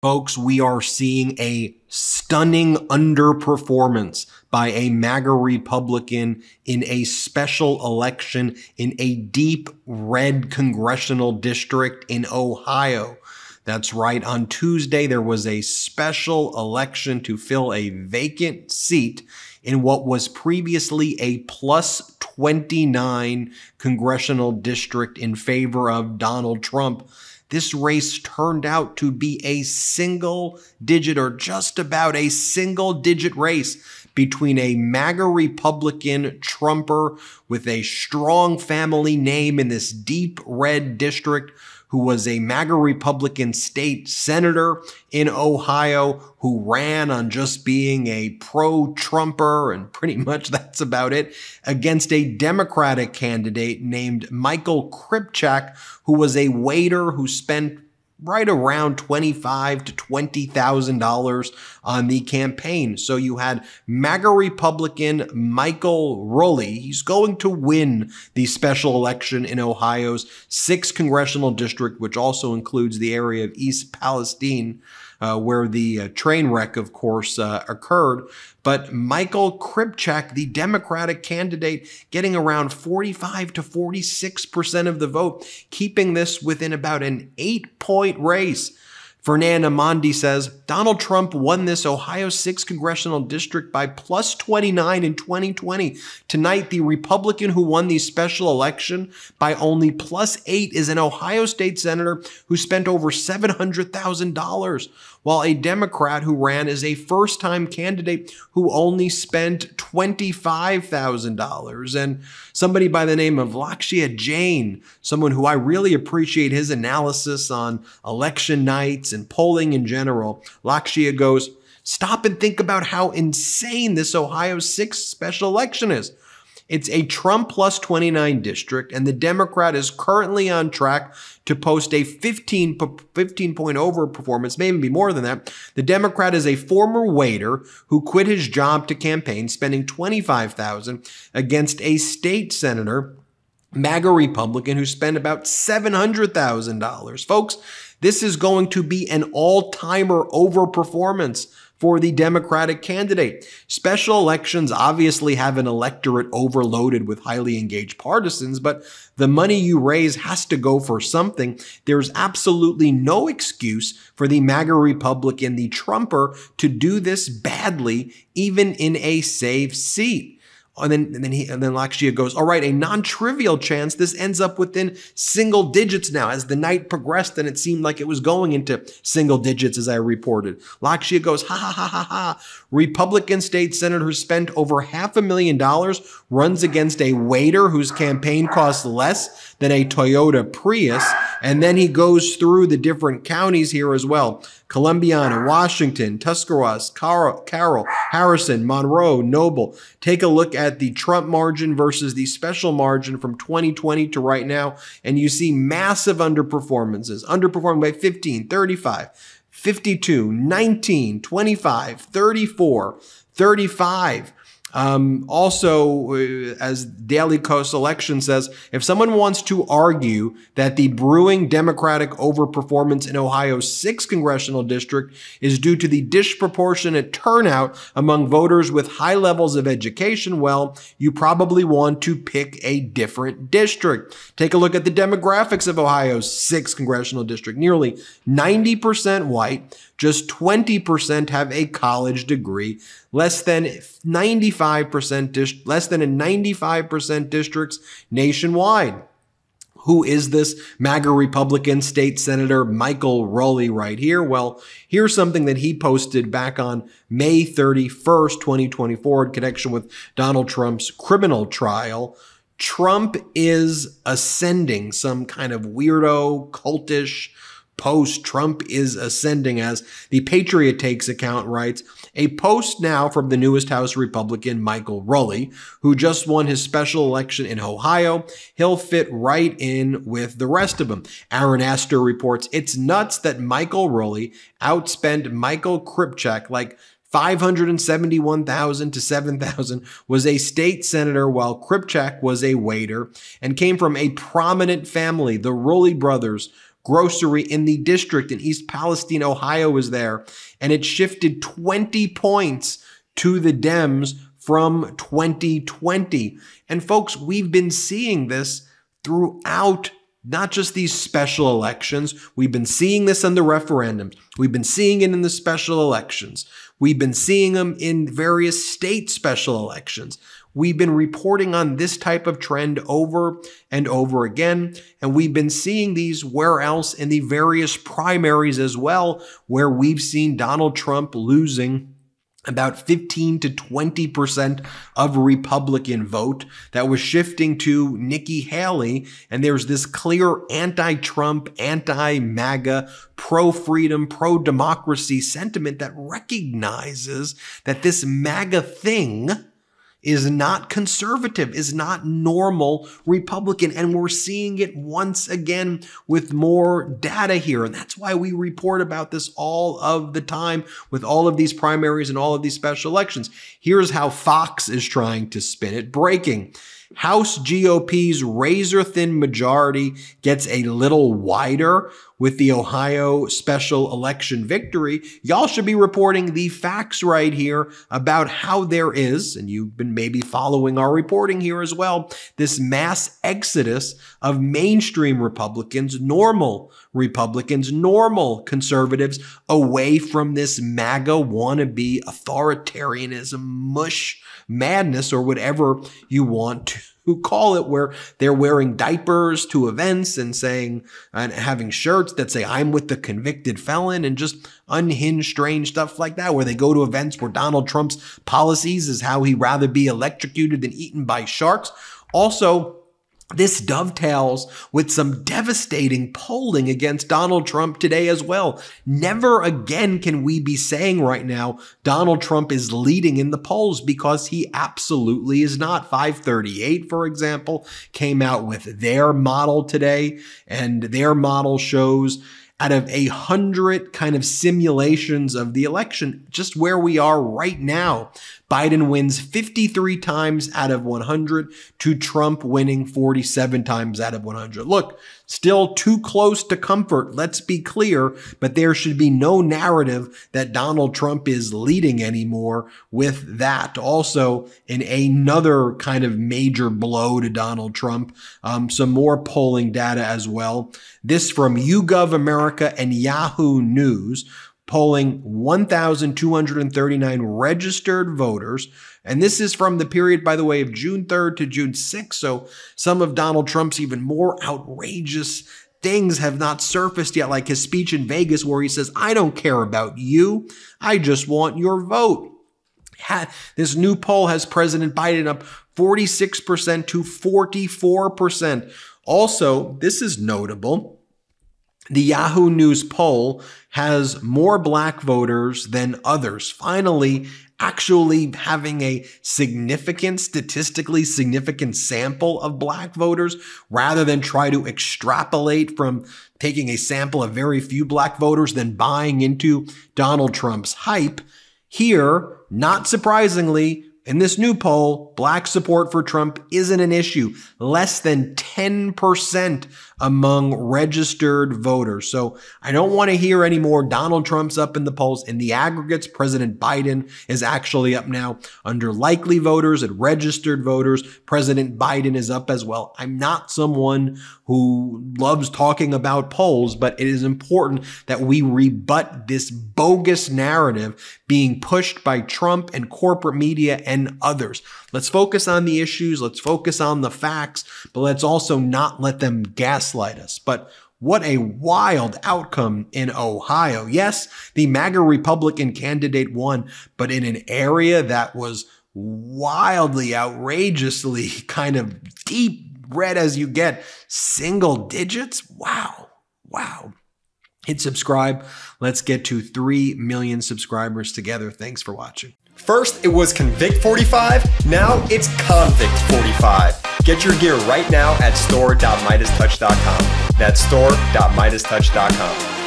Folks, we are seeing a stunning underperformance by a MAGA Republican in a special election in a deep red congressional district in Ohio. That's right. On Tuesday, there was a special election to fill a vacant seat in what was previously a plus 29 congressional district in favor of Donald Trump. This race turned out to be a single digit, or just about a single digit race between a MAGA Republican Trumper with a strong family name in this deep red district, who was a MAGA Republican state senator in Ohio, who ran on just being a pro-Trumper, and pretty much that's about it, against a Democratic candidate named Michael Kripchak, who was a waiter who spent right around $25,000 to $20,000 on the campaign. So you had MAGA Republican Michael Rowley. He's going to win the special election in Ohio's 6th congressional district, which also includes the area of East Palestine, where the train wreck, of course, occurred. But Michael Kripchak, the Democratic candidate, getting around 45 to 46% of the vote, keeping this within about an 8-point race. Fernanda Mondi says, Donald Trump won this Ohio 6th congressional district by plus 29 in 2020. Tonight, the Republican who won the special election by only plus 8 is an Ohio state senator who spent over $700,000, while a Democrat who ran as a first-time candidate who only spent $25,000. And somebody by the name of Lakshya Jain, someone who I really appreciate his analysis on election nights and polling in general, Lakshya goes, stop and think about how insane this Ohio 6th special election is. It's a Trump plus 29 district, and the Democrat is currently on track to post a 15-point overperformance, maybe more than that. The Democrat is a former waiter who quit his job to campaign, spending $25,000 against a state senator, MAGA Republican, who spent about $700,000. Folks, this is going to be an all-timer overperformance for the Democratic candidate. Special elections obviously have an electorate overloaded with highly engaged partisans, but the money you raise has to go for something. There's absolutely no excuse for the MAGA Republican, the Trumper, to do this badly, even in a safe seat. And then Lakshya goes, all right, a non-trivial chance this ends up within single digits now. As the night progressed, and it seemed like it was going into single digits, as I reported. Lakshya goes, ha, ha, ha, ha, ha. Republican state senator who spent over $500,000 runs against a waiter whose campaign costs less than a Toyota Prius. And then he goes through the different counties here as well. Columbiana, Washington, Tuscarawas, Carroll, Harrison, Monroe, Noble. Take a look at the Trump margin versus the special margin from 2020 to right now, and you see massive underperformances. Underperforming by 15, 35, 52, 19, 25, 34, 35. Also, as Daily Kos Election says, if someone wants to argue that the brewing Democratic overperformance in Ohio's 6th congressional district is due to the disproportionate turnout among voters with high levels of education, well, you probably want to pick a different district. Take a look at the demographics of Ohio's 6th congressional district. Nearly 90% white. Just 20% have a college degree. Less than 95% districts nationwide. Who is this MAGA Republican state senator Michael Rowley right here? Well, here's something that he posted back on May 31st, 2024 in connection with Donald Trump's criminal trial. Trump is ascending, some kind of weirdo, cultish post. Trump is ascending, as the Patriot Takes account writes. A post now from the newest House Republican, Michael Rowley, who just won his special election in Ohio. He'll fit right in with the rest of them. Aaron Astor reports, it's nuts that Michael Rowley outspent Michael Kripchak like $571,000 to $7,000, was a state senator while Kripchak was a waiter, and came from a prominent family, the Rowley brothers. grocery in the district in East Palestine, Ohio is there, and it shifted 20 points to the Dems from 2020. And folks, we've been seeing this throughout not just these special elections. We've been seeing this in the referendums. We've been seeing it in the special elections. We've been seeing them in various state special elections. We've been reporting on this type of trend over and over again, and we've been seeing these where else in the various primaries as well, where we've seen Donald Trump losing about 15 to 20% of Republican vote that was shifting to Nikki Haley. And there's this clear anti-Trump, anti-MAGA, pro-freedom, pro-democracy sentiment that recognizes that this MAGA thing is not conservative, is not normal Republican. And we're seeing it once again with more data here. And that's why we report about this all of the time with all of these primaries and all of these special elections. Here's how Fox is trying to spin it. Breaking. House GOP's razor-thin majority gets a little wider with the Ohio special election victory. Y'all should be reporting the facts right here about how there is, and you've been maybe following our reporting here as well, this mass exodus of mainstream Republicans, normal Republicans, normal conservatives away from this MAGA wannabe authoritarianism, mush, madness, or whatever you want to call it, where they're wearing diapers to events and saying and having shirts that say I'm with the convicted felon, and just unhinged, strange stuff like that, where they go to events where Donald Trump's policies is how he'd rather be electrocuted than eaten by sharks. Also, this dovetails with some devastating polling against Donald Trump today as well. Never again can we be saying right now Donald Trump is leading in the polls, because he absolutely is not. 538, for example, came out with their model today, and their model shows out of 100 kind of simulations of the election, just where we are right now, Biden wins 53 times out of 100 to Trump winning 47 times out of 100. Look, still too close to comfort, let's be clear, but there should be no narrative that Donald Trump is leading anymore with that. Also, in another kind of major blow to Donald Trump, some more polling data as well. This from YouGov America and Yahoo News, polling 1,239 registered voters. And this is from the period, by the way, of June 3rd to June 6th. So some of Donald Trump's even more outrageous things have not surfaced yet, like his speech in Vegas where he says, I don't care about you, I just want your vote. This new poll has President Biden up 46% to 44%. Also, this is notable. The Yahoo News poll has more black voters than others. Finally, actually having a significant, statistically significant sample of black voters, rather than try to extrapolate from taking a sample of very few black voters, then buying into Donald Trump's hype. Here, not surprisingly, in this new poll, black support for Trump isn't an issue. Less than 10% among registered voters. So I don't want to hear any more Donald Trump's up in the polls. In the aggregates, President Biden is actually up now. Under likely voters and registered voters, President Biden is up as well. I'm not someone who loves talking about polls, but it is important that we rebut this bogus narrative being pushed by Trump and corporate media and others. Let's focus on the issues. Let's focus on the facts, but let's also not let them gaslight us. But what a wild outcome in Ohio. Yes, the MAGA Republican candidate won, but in an area that was wildly, outrageously kind of deep red as you get, single digits. Wow. Wow. Hit subscribe. Let's get to 3 million subscribers together. Thanks for watching. First, it was Convict 45. Now it's Convict 45. Get your gear right now at store.MeidasTouch.com. That's store.MeidasTouch.com.